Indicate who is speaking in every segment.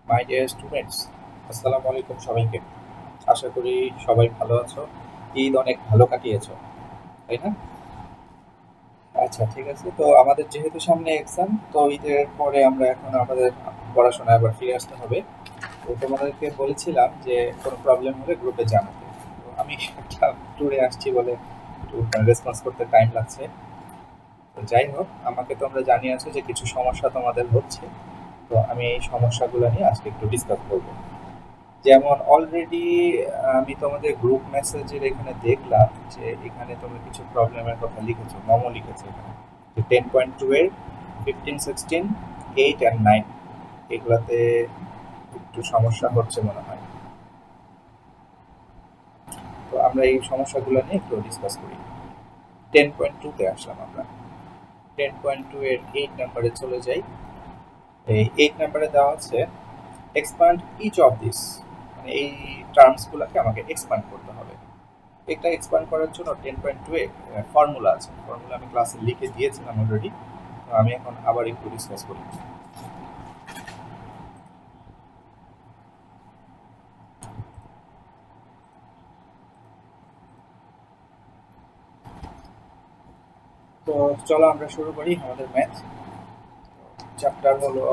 Speaker 1: My dear students, আসসালামু আলাইকুম সবাইকে। আশা করি সবাই ভালো আছো। ঈদ অনেক ভালো কাটিয়েছো, তাই না? আচ্ছা, ঠিক আছে। তো আমাদের যেহেতু সামনে এক্সাম, তো ঈদের পরে আমরা এখন আমাদের পড়াশোনায় আবার ফিরে আসতে হবে। তো তোমাদেরকে বলেছিলাম যে কোনো প্রবলেম হলে গ্রুপে জানাতে। তো আমি একটা ট্যুরে আসছি বলে একটু রেসপন্স করতে টাইম লাগছে। তো যাই হোক, আমাকে তোমরা জানিয়েছো যে কিছু সমস্যা তোমাদের হচ্ছে। তো আমি এই সমস্যাগুলো নিয়ে আজকে একটু ডিসকাস করবো। যেমন অলরেডি আমি তোমাদের গ্রুপ মেসেজের এখানে দেখলাম যে এখানে তোমরা কিছু প্রবলেমের কথা লিখেছো, মমো লিখেছো এখানে, যে 10.2 এর 15, 16, 8 অ্যান্ড 9 এগুলাতে একটু সমস্যা হচ্ছে মনে হয়। তো আমরা এই সমস্যাগুলো নিয়ে একটু ডিসকাস করি। 10.2-তে আসলাম আমরা। 10.2 এর 8 নাম্বারে চলে যাই। এই 8 নাম্বারে দেওয়া আছে এক্সপ্যান্ড ইচ অফ দিস, মানে এই টার্মসগুলোকে আমাকে এক্সপ্যান্ড করতে হবে। এটা এক্সপ্যান্ড করার জন্য 10.2 এ ফর্মুলা আছে। ফর্মুলা আমি ক্লাসে লিখে দিয়েছিলাম অলরেডি। আমি এখন আবার একটু ডিসকাস করি। তো চলো আমরা শুরু করি আমাদের ম্যাথ। চ্যাপ্টার হলো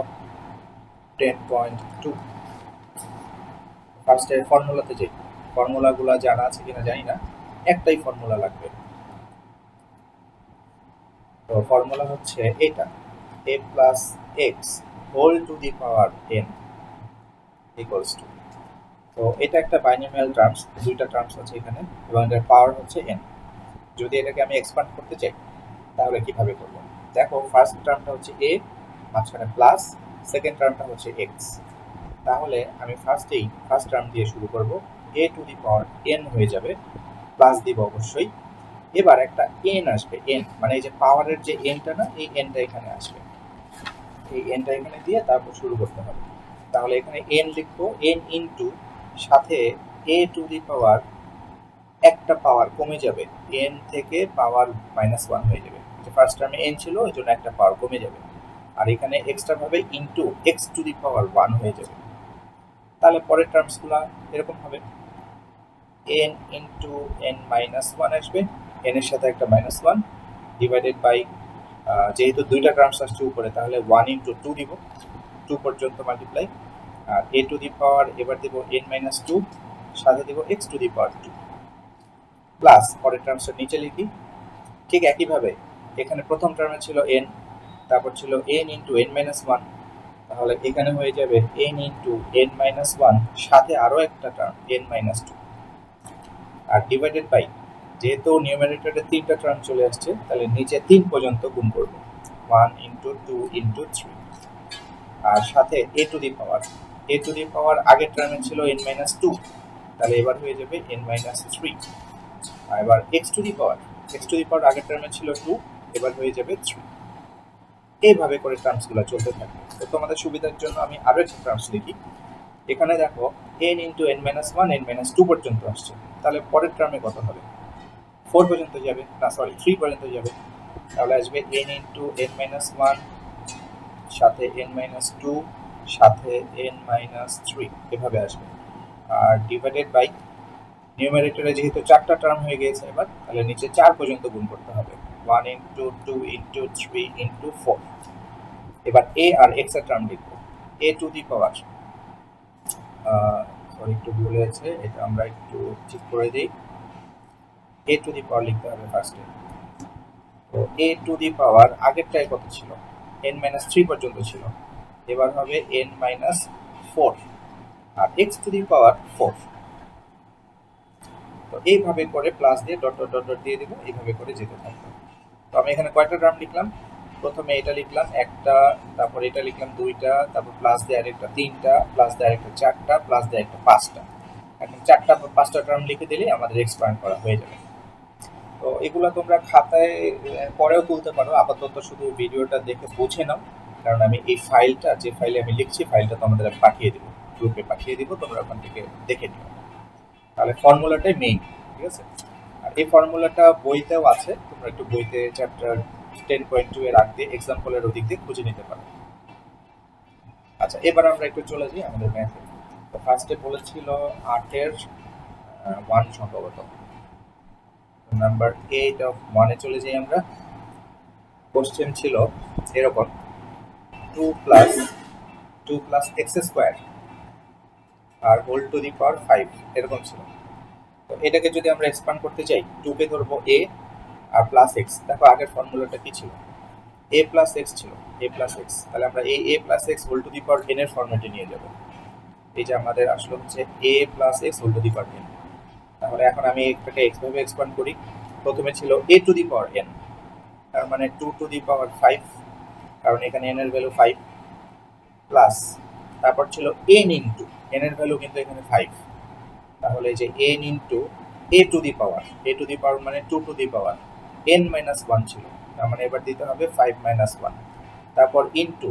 Speaker 1: 10.2। ফার্স্টে ফর্মুলাতে যাই। ফর্মুলাগুলো জানা আছে কিনা জানি না, একটাই ফর্মুলা লাগবে। তো ফর্মুলা হচ্ছে এটা, a plus x whole to the power n equals to. তো এটা একটা বাইনোমিয়াল টার্মস, দুইটা টার্মস আছে এখানে, এবং এটার পাওয়ার হচ্ছে n। যদি এটাকে আমি এক্সপ্যান্ড করতে চাই তাহলে কিভাবে করব? দেখো, ফার্স্ট টার্মটা হচ্ছে এ, মাঝখানে প্লাস, সেকেন্ড টার্মটা হচ্ছে এক্স। তাহলে আমি ফার্স্ট টার্ম দিয়ে শুরু করব। এ টু দি পাওয়ার এন হয়ে যাবে, প্লাস দিব অবশ্যই। এবার একটা এন আসবে, এন মানে এই যে পাওয়ারের যে এনটা না, এই এনটা এখানে আসবে। এই এনটা এখানে দিয়ে তারপর শুরু করতে হবে। তাহলে এখানে এন লিখবো, এন ইনটু সাথে এ টু দি পাওয়ার একটা পাওয়ার কমে যাবে, এন থেকে পাওয়ার -1 হয়ে যাবে। ফার্স্ট টার্মে এন ছিল, ওই জন্য একটা পাওয়ার কমে যাবে। আর এখানে এক্সট্রা ভাবে into x to the power 1 হয়ে যাবে। তাহলে পরের টার্মসগুলো এরকম হবে, এন ইনটু এন -1 আসবে, এন এর সাথে একটা -1 ডিভাইডেড বাই, যেহেতু দুইটা টার্মস আসছে উপরে, তাহলে 1 ইনটু 2 দিব, 2 পর্যন্ত multiply. R A to the পাওয়ার এবার দিব n-2, সাথে দিব x to the power 2, plus পরের টার্মসটা নিচে লিখি। ঠিক একইভাবে এখানে প্রথম টার্মে ছিল এন, তারপর ছিল N into N minus one, তাহলে এখানে হয়ে যাবে N into N minus one, সাথে আরও একটা term n-2। R divided by, যেহেতু নিউমারেটরে তিনটা টার্ম চলে আসছে, তাহলে নিচে 3 পর্যন্ত গুণ করবো, 1 ইন্টু 2 ইন্টু 3। আর সাথে এ টু দি পাওয়ার আগের টার্মে ছিল n-2, তাহলে এবার হয়ে যাবে n-3। আর এবার এক্স টু দি পাওয়ার আগের টার্মে ছিল 2, এবার হয়ে যাবে 3। এইভাবে করে টার্মসগুলো চলতে থাকবে। তো তোমাদের সুবিধার জন্য আমি আরও একটা টার্মস লিখি। এখানে দেখো, n ইন্টু n-1 n-2 পর্যন্ত আসছে, তাহলে পরের টার্মে কত হবে? 4 পর্যন্ত যাবে, না সরি 3 পর্যন্ত যাবে। তাহলে আসবে n ইন্টু n-1 সাথে n-2 সাথে n-3, এভাবে আসবে। আর ডিভাইডেড বাই, নিউমারেটরে যেহেতু চারটা টার্ম হয়ে গিয়েছে এবার, তাহলে নিচে 4 পর্যন্ত গুণ করতে হবে, 1 ইন্টু 2 ইন্টু 3 ইন্টু 4। এবার এ আর এক্স এর টার্ম লিখবো। এ টু দি পাওয়ার, সরি একটু ভুল হয়েছে, এটা আমরা একটু ঠিক করে দিই। এ টু দি পাওয়ার লিখতে হবে ফার্স্টে। তো এ টু দি পাওয়ার আগেরটায় কত ছিল? n-3 পর্যন্ত ছিল, এবার হবে n-4, R X to the power 4। তো এইভাবে করে প্লাস দিয়ে ডট ডট ডট ডট দিয়ে দিব, এইভাবে করে যেতে থাকবে। তো আমি এখানে কয়টা টার্ম লিখলাম? প্রথমে এটা লিখলাম একটা, তারপর এটা লিখলাম দুইটা, তারপর প্লাস দিয়ে আরেকটা তিনটা, প্লাস দিয়ে আরেকটা চারটা, প্লাস দিয়ে একটা পাঁচটা। এখন চারটা বা পাঁচটা টার্ম লিখে দিলেই আমাদের এক্সপ্যান্ড করা হয়ে যাবে। তো এগুলো তোমরা খাতায় পরেও তুলতে পারো, আপাতত শুধু ভিডিওটা দেখে বুঝে নাও। কারণ আমি এই ফাইলটা, যে ফাইলে আমি লিখছি, ফাইলটা তোমাদের আমি পাঠিয়ে দেবো, গ্রুপে পাঠিয়ে দিব, তোমরা ওখান থেকে দেখে নিও। তাহলে ফর্মুলাটাই মেইন, ঠিক আছে? আর এই ফর্মুলাটা বইতেও আছে, তোমরা একটু বইতে চ্যাপ্টার 10.2 এর আগ দিয়ে এক্সাম্পলের ওদিক দিয়ে খুঁজে নিতে পারো। আচ্ছা, এবার আমরা একটু চলে যাই আমাদের ম্যাথে। তো ফার্স্টে বলেছিল 8-এর 1 সম্ভবত। নাম্বার 8 অফ 1-এ চলে যাই আমরা। কোশ্চেন ছিল এরকম 2 প্লাস এক্স স্কোয়ার আর হোল টু দি পাওয়ার 5 এরকম ছিল। তো এটাকে যদি আমরা এক্সপান্ড করতে চাই, 2 কে ধরবো a আর প্লাস এক্স। দেখো আগের ফর্মুলাটা কি ছিল, a প্লাস এক্স ছিল, a প্লাস এক্স। তাহলে আমরা এই a plus x whole to the power n এর ফর্মেটে নিয়ে যাব। এই যে আমাদের আসলে হচ্ছে a plus x whole to the power n। তাহলে এখন আমি এটাকে এক্স ভাবে এক্সপান্ড করি। প্রথমে ছিল a to the power n, তার মানে 2 টু দি পাওয়ার 5, কারণ এখানে n এর ভ্যালু 5, প্লাস তারপর ছিল n ইনটু n এর ভ্যালু কিন্তু এখানে 5। তাহলে এই যে n into a to the power মানে 2 to the power n minus 1 ছিল, তার মানে এবার দিতে হবে 5 মাইনাস 1। তারপর into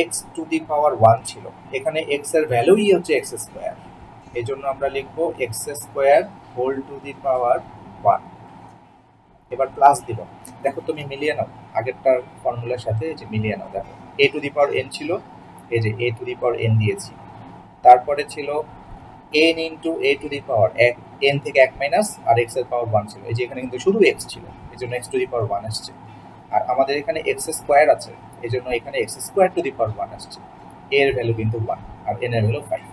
Speaker 1: x to the power 1 ছিল, এখানে x এর ভ্যালুই হচ্ছে x স্কয়ার, এই জন্য আমরা লিখব x square whole to the power 1। এবার প্লাস দিব, দেখো তুমি মিলিয়ে নাও আগেরটার ফর্মুলার সাথে, এই যে মিলিয়ে নাও। দেখো a to the power n ছিল, এই যে a to the power n দিয়েছি। তারপরে ছিল n into a to the power n থেকে 1 মাইনাস আর x এর পাওয়ার 1 ছিল, এই যে এখানে কিন্তু শুধু x ছিল, এই জন্য x টু দি পাওয়ার 1 আসছে। আর আমাদের এখানে x স্কয়ার আছে, এই জন্য এখানে x square to the power 1 আসছে। a এর ভ্যালু কিন্তু 1 আর n এর ভ্যালু 5।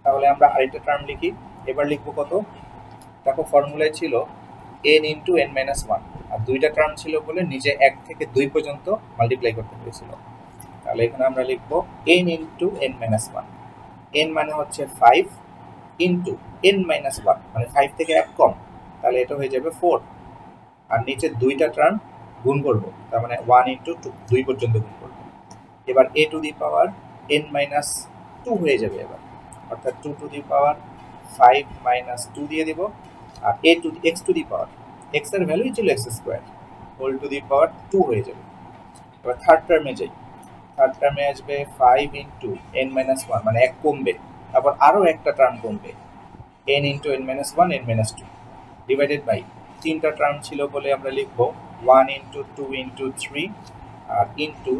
Speaker 1: তাহলে আমরা আরেকটা টার্ম লিখি। এবার লিখবো কত, দেখো ফর্মুলায় ছিল n ইন্টু n মাইনাস 1, আর দুইটা টার্ম ছিল বলে নিচে 1 থেকে 2 পর্যন্ত মাল্টিপ্লাই করতে হয়েছিল। তাহলে এখানে আমরা লিখবো n into n minus 1, n মানে হচ্ছে 5 ইন্টু n মাইনাস 1 মানে 5 থেকে 1 কম, তাহলে এটা হয়ে যাবে 4। আর নিচে দুইটা টার্ম গুণ করব, তার মানে 1 ইন্টু 2, 2 পর্যন্ত গুণ করব। এবার a to the power n minus 2 হয়ে যাবে এবার, অর্থাৎ 2 টু দি পাওয়ার 5 মাইনাস 2 দিয়ে দিব। আর a to x to the power, x এর ভ্যালুই ছিল x square, whole to the power 2 হয়ে যাবে। এবার থার্ড টার্মে যাই, থার্ড টার্মে আসবে 5 ইন্টু n মাইনাস 1 মানে 1 কমবে, তারপর আরও একটা টার্ম কমবে n into n minus 1 n minus 2 divided by তিনটা টার্ম ছিল বলে আমরা লিখবো 1 ইন্টু 2 ইন্টু 3 আর ইন্টু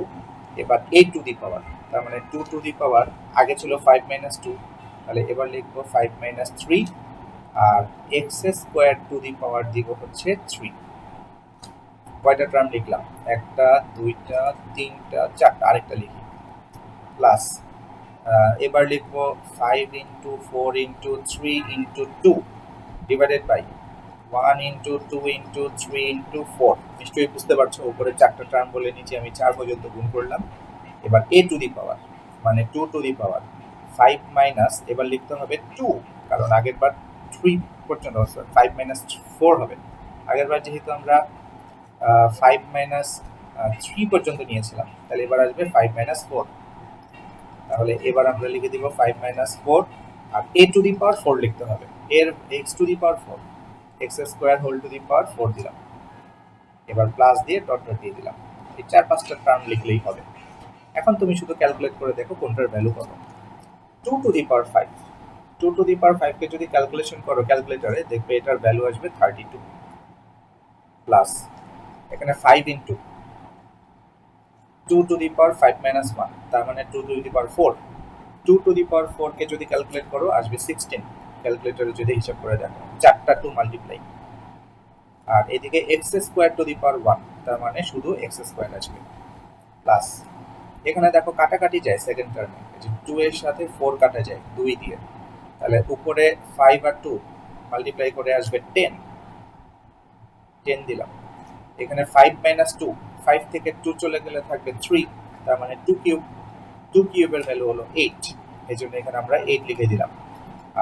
Speaker 1: এবার a টু দি পাওয়ার, তার মানে 2 টু দি পাওয়ার আগে ছিল 5 মাইনাস 2, তাহলে এবার লিখবো 5 মাইনাস 3 আর x square to the power দিব হচ্ছে 3। কয়টা টার্ম লিখলাম, একটা দুইটা তিনটা চারটা, আরেকটা লিখি প্লাস এবার লিখবো 5 into 4 into 3 into 2 divided by 1 into 2 into 3 into 4। নিশ্চয়ই বুঝতে পারছো উপরে চারটা টার্ম বলে নিচে আমি 4 পর্যন্ত গুণ করলাম। এবার a টু দি পাওয়ার মানে 2 টু দি পাওয়ার 5 মাইনাস, এবার লিখতে হবে 2, কারণ আগের বার 3 পর্যন্ত 5 মাইনাস 4 হবে। আগের বার যেহেতু আমরা 5 মাইনাস 3 পর্যন্ত নিয়েছিলাম, তাহলে এবার আসবে 5 মাইনাস 4। তাহলে এবার আমরা লিখে দিব 5 মাইনাস 4 আর a টু দি পাওয়ার 4 লিখতে হবে, এর x to the power 4, x square whole to the power 4 দিলাম। এবার প্লাস দিয়ে ডট ডট দিয়ে দিলাম। এই 4-5টা টার্ম লিখলেই হবে। এখন তুমি শুধু ক্যালকুলেট করে দেখো কোনটার ভ্যালু কত। 2 to the power 5, 2 to the power 5 কে যদি ক্যালকুলেশন করো ক্যালকুলেটরে, দেখবে এটার ভ্যালু আসবে 32 প্লাস এখানে 5 into 2 to the power 5 minus 1, তার মানে 2 to the power 4। 2 to the power 4 কে যদি ক্যালকুলেট করো আসবে 16, ক্যালকুলেটরে যদি হিসাব করে দেখো, চারটা 2 মাল্টিপ্লাই। আর এদিকে x square to the power 1, তার মানে শুধু x স্কয়ার আসবে প্লাস এখানে দেখো কাটাকাটি যায় সেকেন্ড টার্মে, যে 2 এর সাথে 4 কাটা যায় 2 দিয়ে, তাহলে উপরে 5 আর 2 মাল্টিপ্লাই করে আসবে 10, 10 দিলাম। এখানে 5 মাইনাস 2, 5 থেকে 2 চলে গেলে থাকবে 3, তার মানে 2 কিউব, 2 কিউবের ভ্যালু হলো 8, এই জন্য এখানে আমরা 8 লিখে দিলাম।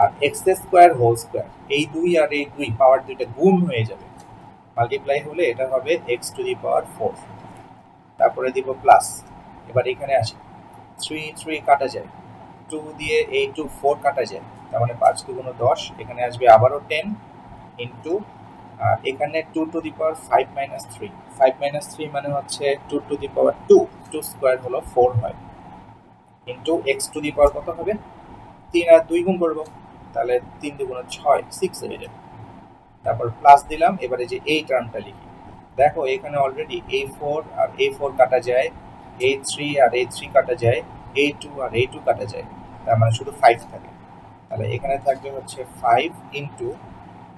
Speaker 1: আর এক্স স্কোয়ার হোল স্কোয়ার, এই 2 আর এই 2 পাওয়ার দুইটা গুণ হয়ে যাবে, মাল্টিপ্লাই হলে এটা হবে এক্স টু দি পাওয়ার 4। তারপরে দিব প্লাস, এবার এখানে আসি 3 3 কাটা যায়, 2 দিয়ে এই 2 4 কাটা যায়, তার মানে 5 2 গুণ 10, এখানে আসবে আবারও 10 ইন্টু আর এখানে 2 to the power 5 minus 3, 5 minus 3 মানে হচ্ছে 2 টু দি পাওয়ার 2, 2 স্কোয়ার হলো 4 হয়, into x to the power কত হবে, 3 আর 2 গুণ করবো, তাহলে 3 2 6, 6 হয়ে যাবে। তারপর প্লাস দিলাম। এবারে যে এই টার্মটা লিখি, দেখো এখানে অলরেডি a4 আর a4 কাটা যায়, a3 আর a3 কাটা যায়, এই টু আর এই টু কাটা যায়, তার মানে শুধু 5 থাকে। তাহলে এখানে থাকবে হচ্ছে 5 into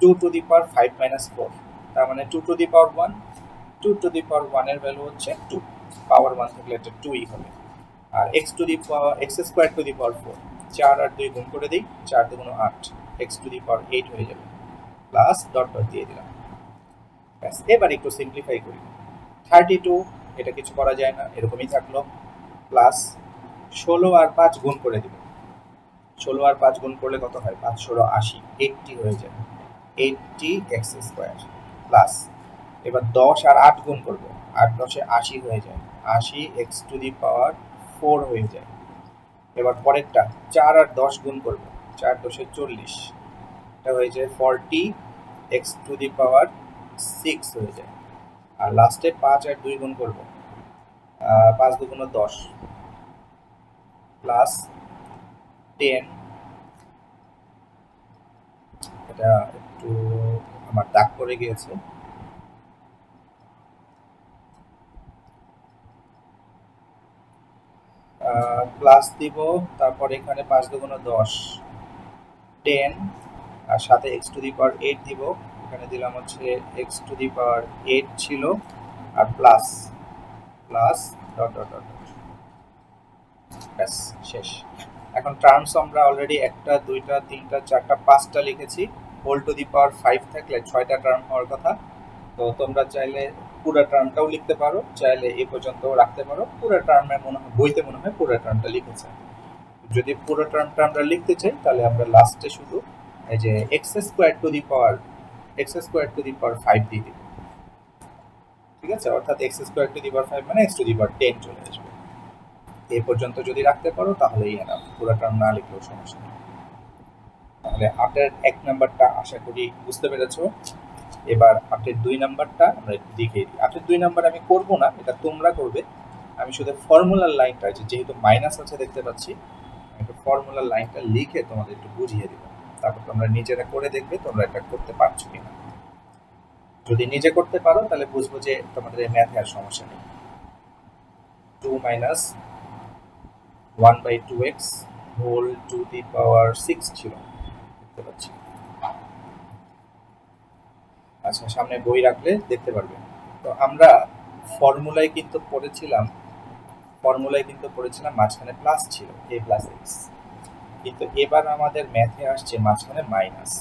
Speaker 1: 2 to the power 5 minus 4, তার মানে 2 to the power 1। 2 to the power 1 এর ভ্যালু হচ্ছে 2, পাওয়ার 1 থাকলে এটা 2ই হবে। আর X to the power X square to the power 4, 4 আর 2 গুণ করে দিই, 4 2 8, এক্স টু দি পাওয়ার 8 হয়ে যাবে, প্লাস ডট ডট দিয়ে দিলাম। ব্যাস, এবার একটু সিম্পলিফাই করি। 32, এটা কিছু করা যায় না, এরকমই থাকলো, প্লাস 16 আর 5 গুণ করে দিব। 16 আর 5 গুণ করলে কত হয়? 5 16 80, 80 হয়ে যায়, 80 এক্স স্কোয়ার, প্লাস এবার 10 আর 8 গুণ করবো, 8 10 80 হয়ে যায়, 80 এক্স টু দি পাওয়ার 4 হয়ে যায়। এবার পরেরটা 4 আর 10 গুণ করবো, 4 10 40, এটা হয়ে যায় 40 এক্স টু দি পাওয়ার 6 হয়ে যায়। আর লাস্টে 5 আর 2 গুণ করবো, 5 2 10, প্লাস 10, এটা একটু আমার দাগ পড়ে গিয়েছে, প্লাস দিব, তারপর এখানে 5 2 10, 10, আর সাথে এক্স টু দি পাওয়ার 8 দিব, এখানে দিলাম হচ্ছে এক্স টু দি পাওয়ার 8 ছিল, আর plus plus dot dot dot, ব্যাস শেষ। এখন টার্মস আমরা অলরেডি একটা দুইটা তিনটা চারটা পাঁচটা লিখেছি, হোল টু দি পাওয়ার 5 থাকলে 6টা টার্ম হওয়ার কথা। তো তোমরা চাইলে পুরো টার্মটাও লিখতে পারো, চাইলে এই পর্যন্তও রাখতে পারো, পুরো টার্মে মনে হয় বইতে মনে হয় পুরো টার্মটা লিখেছে। যদি পুরো টার্মটা আমরা লিখতে চাই তাহলে আমরা লাস্টে শুধু এই যে x square to the power 5 দিয়ে দিব, ঠিক আছে? অর্থাৎ x square to the power 5 মানে এক্স টু দি পাওয়ার 10 চলে আসবে। এই পর্যন্ত যদি রাখতে পারো তাহলেই এনাফ, পুরো টার্ম না লিখলেও সমস্যা নেই। তাহলে 8-এর 1 নাম্বারটা আশা করি বুঝতে পেরেছো। এবার 8-এর 2 নাম্বারটা আমরা একটু দেখিয়ে দিই। 8-এর 2 নাম্বার আমি করব না, এটা তোমরা করবে। আমি শুধু ফর্মুলার লাইনটা, যেহেতু মাইনাস আছে দেখতে পাচ্ছি, একটু ফর্মুলার লাইনটা লিখে তোমাদের একটু বুঝিয়ে দিব, তারপর তোমরা নিজেরা করে দেখবে তোমরা এটা করতে পারছো কিনা। যদি নিজে করতে পারো তাহলে বুঝবো যে তোমাদের এই ম্যাথে আর সমস্যা নেই। 2 minus 1/2x whole to the power 6 ছিল, দেখতে পাচ্ছি। আচ্ছা, সামনে বই রাখলে দেখতে পারবে। তো আমরা ফর্মুলায় কিন্তু পড়েছিলাম মাঝখানে প্লাস ছিল, a প্লাস এক্স, কিন্তু এবার আমাদের ম্যাথে আসছে মাঝখানে মাইনাস।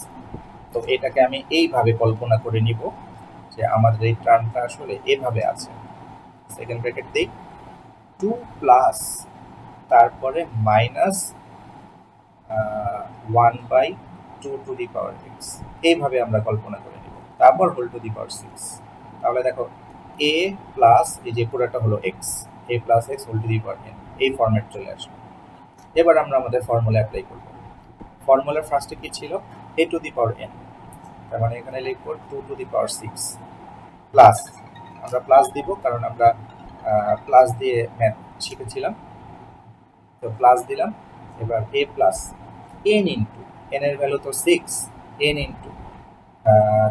Speaker 1: তো এটাকে আমি এইভাবে কল্পনা করে নিব যে আমাদের এই টার্মটা আসলে এভাবে আছে। সেকেন্ড ব্র্যাকেট দিই, 2 প্লাস তারপরে minus 1/2 to the power x, এইভাবে আমরা কল্পনা করে নিব, তারপর হোল টু দি পাওয়ার 6। তাহলে দেখো এ প্লাস এই যে পুরোটা হলো x, a plus x whole to the power n, এই ফরম্যাট চলে আসবে। এবার আমরা আমাদের ফর্মুলা অ্যাপ্লাই করব। ফর্মুলার ফার্স্টে কি ছিল? এ টু দি পাওয়ার এন, তার মানে এখানে লিখব 2 টু দি পাওয়ার 6, প্লাস আমরা প্লাস দিব কারণ আমরা প্লাস দিয়ে ম্যাথ শিখেছিলাম, তো প্লাস দিলাম। এবার এ প্লাস এন ইন্টু, এন এর ভ্যালু তো 6, এন ইন্টু,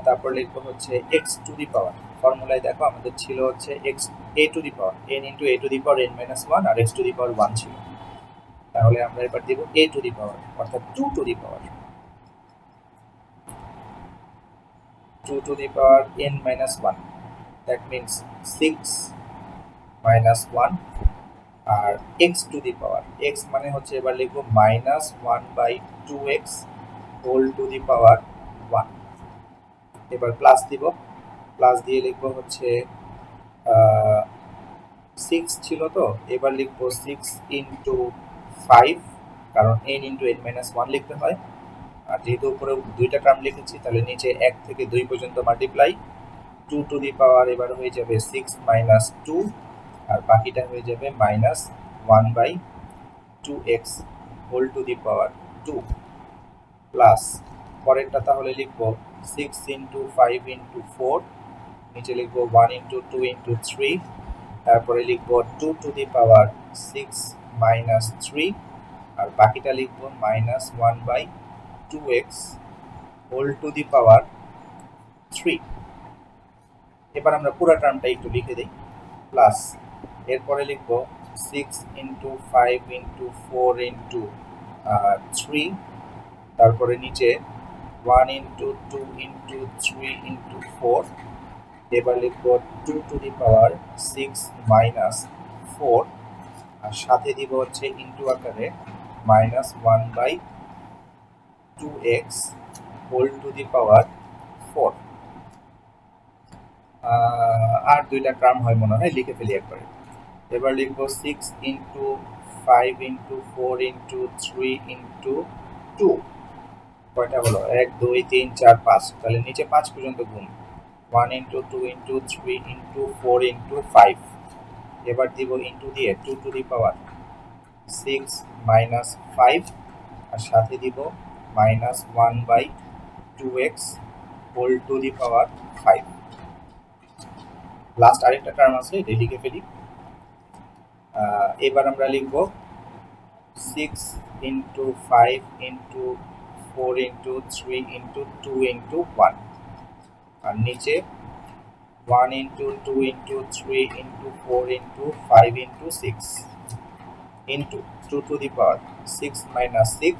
Speaker 1: তারপর লিখবো হচ্ছে এক্স টু দি পাওয়ার, ফর্মুলায় দেখো আমাদের ছিল হচ্ছে X A to the power N into A to the power N minus 1 আর এক্স টু দি পাওয়ার 1 ছিল। তাহলে আমরা এবার দিব এ টু দি পাওয়ার, অর্থাৎ 2 to the power n minus 1, that means 6 minus 1, আর x to the power, x মানে হচ্ছে এবার লিখবো minus 1/2x whole to the power 1। এবার প্লাস দিব, প্লাস দিয়ে লিখবো হচ্ছে 6 ছিল, তো এবার লিখবো 6 ইন্টু 5, কারণ n ইন্টু n মাইনাস 1 লিখতে হয়। আর যেহেতু উপরে দুইটা টার্ম লিখেছি তাহলে নিচে 1 থেকে 2 পর্যন্ত মাল্টিপ্লাই, 2 টু দি পাওয়ার এবার হয়ে যাবে 6 মাইনাস 2, আর বাকিটা হয়ে যাবে minus 1/2x whole to the power 2, plus পরেরটা তাহলে লিখবো 6 ইন্টু 5 ইন্টু 4, নিচে লিখবো 1 ইন্টু 2 ইন্টু 3, তারপরে লিখবো 2 টু দি পাওয়ার 6 মাইনাস 3, আর বাকিটা লিখবো minus 1/2x whole to the power 3। এবার আমরা পুরো টার্মটা একটু লিখে দিই, প্লাস এরপরে লিখবো 6 ইন্টু 5 ইন্টু 4 ইন্টু 3, তারপরে নিচে 1 ইন্টু 2 ইন্টু 3 ইন্টু 4। এবার লিখব 2 টু দি পাওয়ার 6 মাইনাস 4, আর সাথে দিব হচ্ছে ইন্টু আকারে minus 1/2x whole to the power 4। আর দুইটা টার্ম হয় মনে হয়, লিখে ফেলি একবারে। এবার লিখবো 6 ইন্টু 5 ইন্টু 4 ইন্টু 3 ইন্টু 2। কয়টা হলো? 1 2 3 4 5, তাহলে নিচে 5 পর্যন্ত গুণ। 1 ইন্টু 2 ইন্টু 3 ইন্টু 4 ইন্টু 5। এবার দিব ইন্টু দিয়ে 2 টু দি পাওয়ার 6 মাইনাস 5, আর সাথে দিব minus 1/2x whole to the power 5। Last আরেকটা টার্ম আছে, এটা লিখে ফেলি। এবার আমরা লিখব 6 into 5 into 4 into 3 into 2 into 1, আর নিচে 1 into 2 into 3 into 4 into 5 into 6 into 2 to the power 6 minus 6,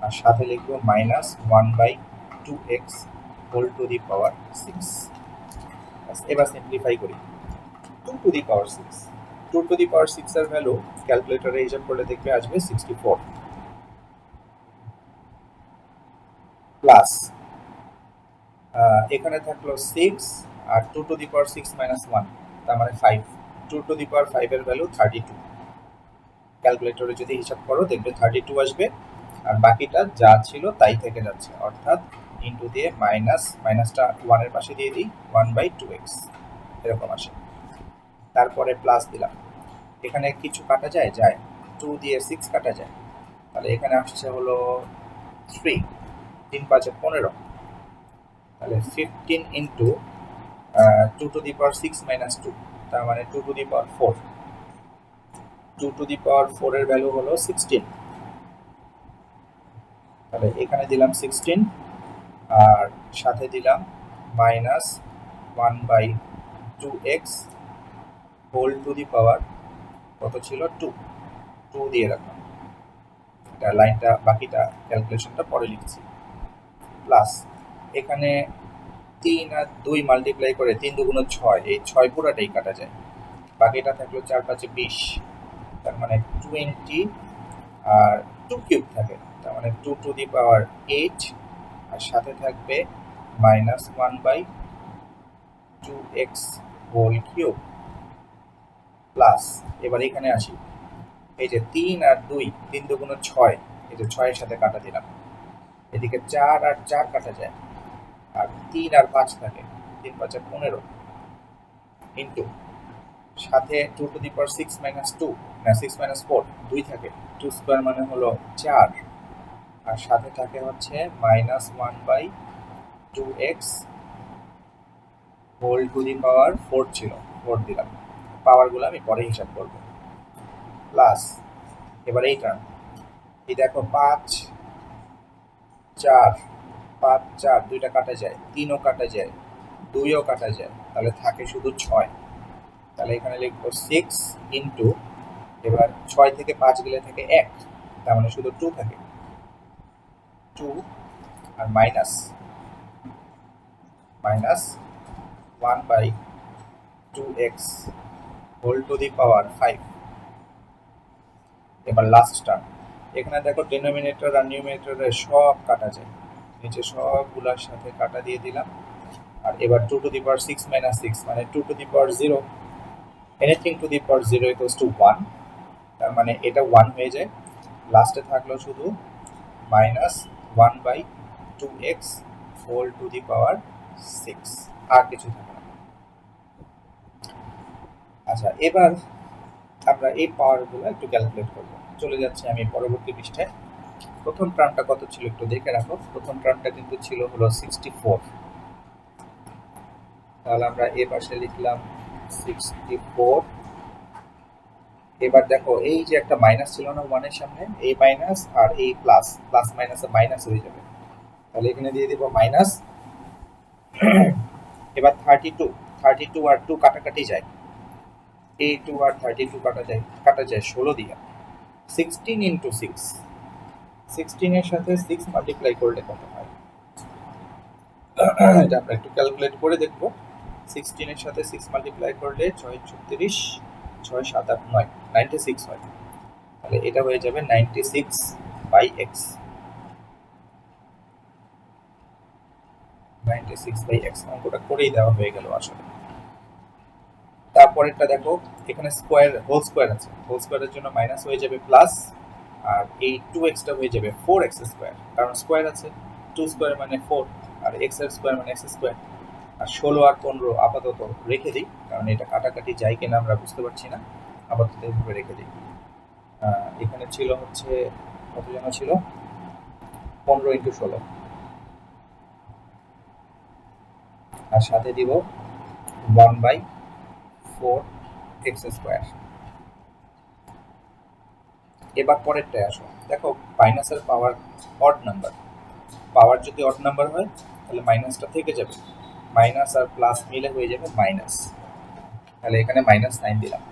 Speaker 1: আর সাথে লিখবো minus 1/2x whole to the power 6। এবার সিম্পলিফাই করি। 2 to the power 6, 2 to the power 6 এর ভ্যালু ক্যালকুলেটরে হিসাব করলে দেখবে আসবে 64, প্লাস এখানে থাকলো 6 আর 2 টু দি পাওয়ার 6 মাইনাস 1, তার মানে 5। 2 টু দি পাওয়ার 5 এর ভ্যালু 32। ক্যালকুলেটরে যদি হিসাব করো দেখবে 32 আসবে, আর বাকিটা যা ছিল তাই থেকে যাচ্ছে, অর্থাৎ ইন্টু দিয়ে মাইনাসটা 1 এর পাশে দিয়ে দিই 1/2x, এরকম আসে। তারপরে প্লাস দিলাম, এখানে কিছু কাটা যায়, 2 দিয়ে 6 কাটা যায়, তাহলে এখানে আসছে হলো 3, 3 5 15, তাহলে 15 into 2 to the power 6 minus 2, তার মানে 2 to the power 4। 2 to the power 4 এর ভ্যালু হলো 16, তাহলে এখানে দিলাম 16, আর সাথে দিলাম minus 1/2x whole to the power কত ছিল 2 দিয়ে রাখলাম। এটা লাইনটা, বাকিটা ক্যালকুলেশনটা পরে লিখছি। প্লাস এখানে 3 আর 2 মাল্টিপ্লাই করে 3 2 গুণ 6, এই 6 পুরাটাই কাটা যায়, বাকিটা থাকলো 4 5 20, তার মানে 20, আর 2 কিউব থাকে, তার মানে 2 টু দি পাওয়ার 8, আর সাথে থাকবে minus 1/2x whole cube. Plus এবার এখানে আসি, এই যে 3 আর 2, 3 2 গুণ 6, এই যে 6 এর সাথে কাটা দিলাম, এদিকে 4 আর 4 কাটা যায়, আর 3 আর 5 থাকে, 3 5 15, ইন্টু সাথে 2 টু দি পাওয়ার 6 মাইনাস 2, না 6 মাইনাস 4, 2 থাকে, 2 স্কোয়ার মানে হলো 4, আর সাথে থাকে হচ্ছে minus 1/2x whole to the power 4 ছিল, 4 দিলাম, পাওয়ারগুলো আমি পরে হিসাব করব। প্লাস এবার এই টার্ম, এই দেখো 5 4, 5 4 দুইটা কাটা যায়, 3ও কাটা যায়, 2ও কাটা যায়, তাহলে থাকে শুধু 6। তাহলে এখানে লিখবো 6 ইন্টু, এবার 6 থেকে 5 গেলে থাকে 1, তার মানে শুধু 2 থাকে, 2 আর minus 1/2x whole to the power 5। এবার লাস্ট টার্ম, এখানে দেখো ডিনোমিনেটর আর নিউমিনেটরের সব কাটা যায়, নিচে সবগুলোর সাথে কাটা দিয়ে দিলাম, আর এবার 2 টু দি পাওয়ার 6 মাইনাস 6 মানে 2 to the power 0, anything to the power 0 equals to 1, তার মানে এটা 1 হয়ে যায়। লাস্টে থাকলো শুধু minus 1/2x whole to the power 6, আর কিছু থাকে না। আচ্ছা, এবার আমরা এই পাওয়ারগুলো একটু ক্যালকুলেট করব। চলে যাচ্ছি আমি পরবর্তী পৃষ্ঠায়। প্রথম টার্মটা কত ছিল একটু দেখে রাখো। প্রথম টার্মটা কিন্তু ছিল হলো 64, তাহলে আমরা এ পাশে লিখলাম 64। এবার দেখো এই যে একটা মাইনাস ছিল না 1 এর সামনে, এই মাইনাস আর এই প্লাস, প্লাস মাইনাসে মাইনাস হয়ে যাবে, তাহলে এখানে দিয়ে দিব মাইনাস। এবার 32 আর 2 কাটাকাটি যায়, A2 আর 32 কাটা যায় 16 দিয়ে। 16 ইন্টু 6, 16 এর সাথে 6 মাল্টিপ্লাই করলে কত হয়? এটা আমরা একটু ক্যালকুলেট করে দেখবো। 16 এর সাথে 6 মাল্টিপ্লাই করলে 6 36, 6 7 8 9, 96 হয়। তাহলে এটা হয়ে যাবে 96 বাই এক্স, 96 বাই এক্স। অঙ্কটা করেই দেওয়া হয়ে গেল আসলে। তারপরেরটা দেখো, এখানে স্কোয়ার, হোল স্কোয়ার আছে, হোল স্কোয়ারের জন্য মাইনাস হয়ে যাবে প্লাস, আর এই 2xটা হয়ে যাবে 4x স্কোয়ার, কারণ স্কোয়ার আছে। 2 স্কোয়ার মানে 4, আর x এর স্কোয়ার মানে x স্কোয়ার। আর 16 আর 15 আপাতত রেখে দিই, কারণ এটা কাটাকাটি যায় কিনা আমরা বুঝতে পারছি না, আপাতত এইভাবে রেখে দিই। এখানে ছিল হচ্ছে কত যেন ছিল, 15 ইন্টু 16, আর সাথে দিব 1/4x স্কোয়ার। এবার পরেরটায় আসো, দেখো মাইনাসের পাওয়ার অড নাম্বার, পাওয়ার যদি অড নাম্বার হয় তাহলে মাইনাসটা থেকে যাবে, মাইনাস আর প্লাস মিলে হয়ে যাবে মাইনাস। তাহলে এখানে মাইনাস সাইন দিলাম।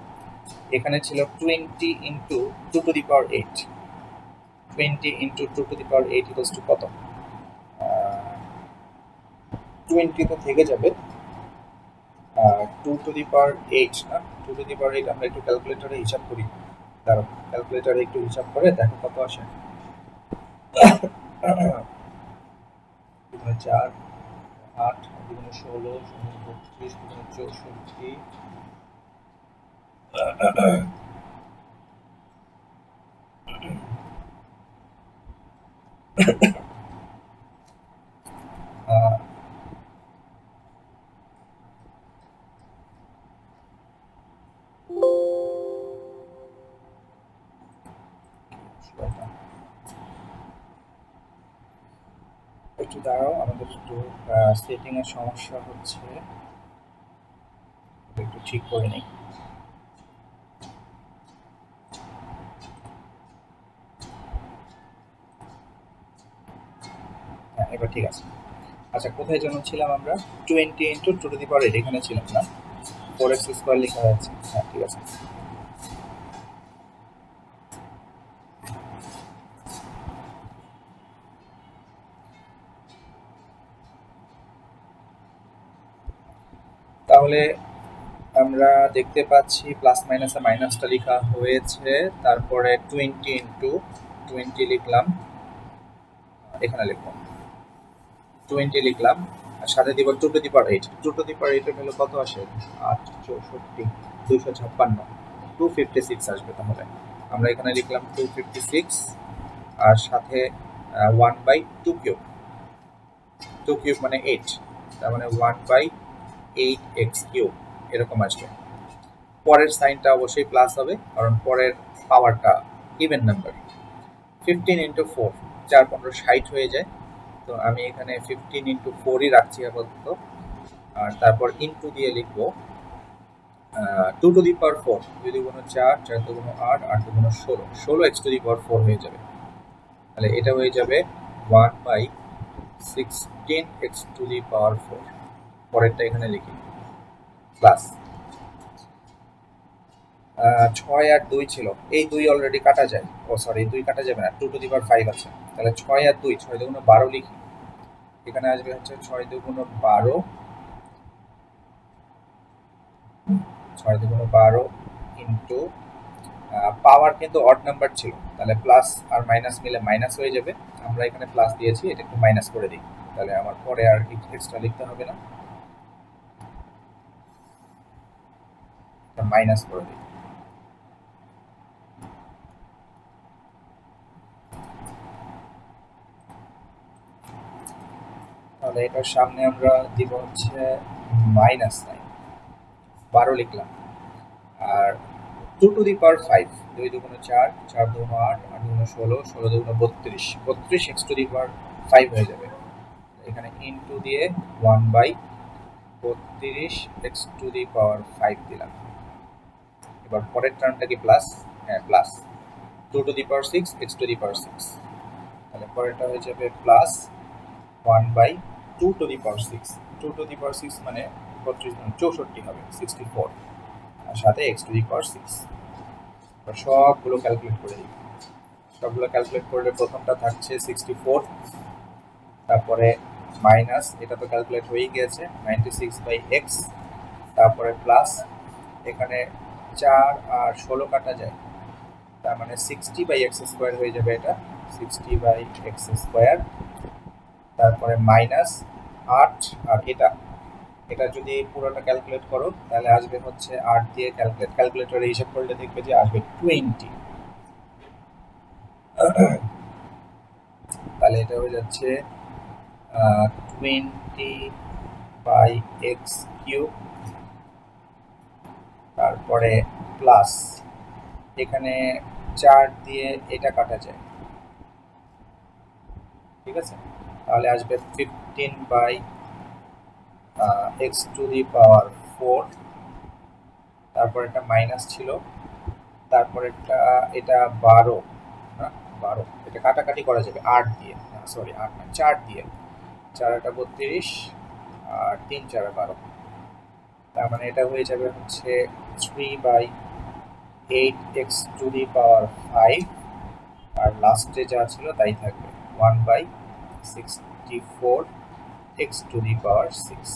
Speaker 1: এখানে ছিল 20 into 2 to the power 8, 20 into 2 to the power 8 equals to কত? 20 তো থেকে যাবে, 2 টু দি পাওয়ার 8 না, 2 টু দি পাওয়ার 8 আমরা একটু ক্যালকুলেটরে হিসাব করি। দাঁড়াও, ক্যালকুলেটরে একটু হিসাব করে দেখো কত আসে। 4 8 16 32 64, একটু দাঁড়াও, আমাদের একটু সেটিং এর সমস্যা হচ্ছে, একটু ঠিক করে নিই। হ্যাঁ, এবার ঠিক আছে। আচ্ছা, কোথায় যেন ছিলাম আমরা? 20 ইন্টু 2 টু দি পাওয়ার 8 এখানে ছিলাম না, 4x স্কোয়ার লেখা হয়েছে। হ্যাঁ, ঠিক আছে। তাহলে আমরা দেখতে পাচ্ছি প্লাস মাইনাসে মাইনাসটা লেখা হয়েছে, তারপরে 20 ইন্টু 20 লিখলাম, এখানে লিখলাম 20 লিখলাম, আর সাথে দিব 2 to the power 8। 2 to the power 8 এর ভ্যালু কত আসে? 8 64 256, 256 আসবে। তাহলে আমরা এখানে লিখলাম 256, আর সাথে 1/2 কিউব, 2 কিউব মানে 8, তার মানে 1/8x কিউব এরকম আসবে। পরের সাইনটা অবশ্যই প্লাস হবে, কারণ পরের পাওয়ারটা ইভেন নাম্বার। 15 ইন্টু 4, 4 15 60 হয়ে যায়, তো আমি এখানে 15 ইন্টু 4ই রাখছি আপাতত। আর তারপর ইন্টু দিয়ে লিখবো 2 টু দি পাওয়ার 4, 2 দুগুণ 4, 4 দুগুণ 8, 8 দুগুণ 16, 16x টু দি পাওয়ার 4 হয়ে যাবে। তাহলে এটা হয়ে যাবে 1/16x টু দি পাওয়ার 4। পরেরটা এখানে লিখি প্লাস 6 আর 2 ছিল, এই 2 অলরেডি কাটা যায়, ও সরি 2 কাটা যাবে না, 2 টু দি পাওয়ার 5 আছে। তাহলে 6 আর 2, 6 দুগুণ 12 লিখি, এখানে আসবে হচ্ছে 6 দুগুণ 12, 6 দুগুণ 12 ইন্টু পাওয়ার কিন্তু অড নাম্বার ছিল, তাহলে প্লাস আর মাইনাস মিলে মাইনাস হয়ে যাবে। আমরা এখানে প্লাস দিয়েছি, এটা একটু মাইনাস করে দিই, তাহলে আমার পরে আর এক্সট্রা লিখতে হবে না, মাইনাস করে দিই। তাহলে এটার সামনে আমরা দিব হচ্ছে -9, 12 লিখলাম, আর 2 টু দি পাওয়ার 5, 2 দুগুণ 4, 4 দুগুণ 8, 8 দুগুণ 16, 16 দুগুণ 32, 32x টু দি পাওয়ার 5 হয়ে যাবে। এখানে ইনটু দিয়ে 1/32x টু দি পাওয়ার 5 দিলাম। এবার পরের টার্মটা কি প্লাস? হ্যাঁ, plus 2 to the power 6, x to the power 6, তাহলে পরেরটা হয়ে যাবে plus 1/2 to the power 6, 2 to the power 6 মানে 32 64 হবে, 64, আর সাথে এক্স টু দি পাওয়ার 6। সবগুলো ক্যালকুলেট করে দিই। সবগুলো ক্যালকুলেট করলে প্রথমটা থাকছে 64, তারপরে মাইনাস, এটা তো ক্যালকুলেট হয়েই গিয়েছে 96/x, তারপরে প্লাস, এখানে 4 আর 16 কাটা যায়, তার মানে 60/x² হয়ে যাবে, এটা 60/x², তারপরে মাইনাস 8, আর এটা এটা যদি পুরোটা ক্যালকুলেট করো তাহলে আসবে হচ্ছে 8 দিয়ে ক্যালকুলেটরে হিসাব করলে দেখবে যে আসবে 20। তাহলে এটা হয়ে যাচ্ছে 20/x³, তারপরে প্লাস, এখানে 4 দিয়ে এটা কাটা যায়, ঠিক আছে, তাহলে আসবে 15/x⁴, তারপর একটা মাইনাস ছিল, তারপর এটা 12, হ্যাঁ 12, এটা কাটাকাটি করা যাবে 8 দিয়ে, সরি 8 না 4 দিয়ে, 4 এটা 32 আর 3 4 12, তার মানে এটা হয়ে যাবে হচ্ছে 3/8x⁵, আর লাস্টে যা ছিল তাই থাকবে 1/64x⁶।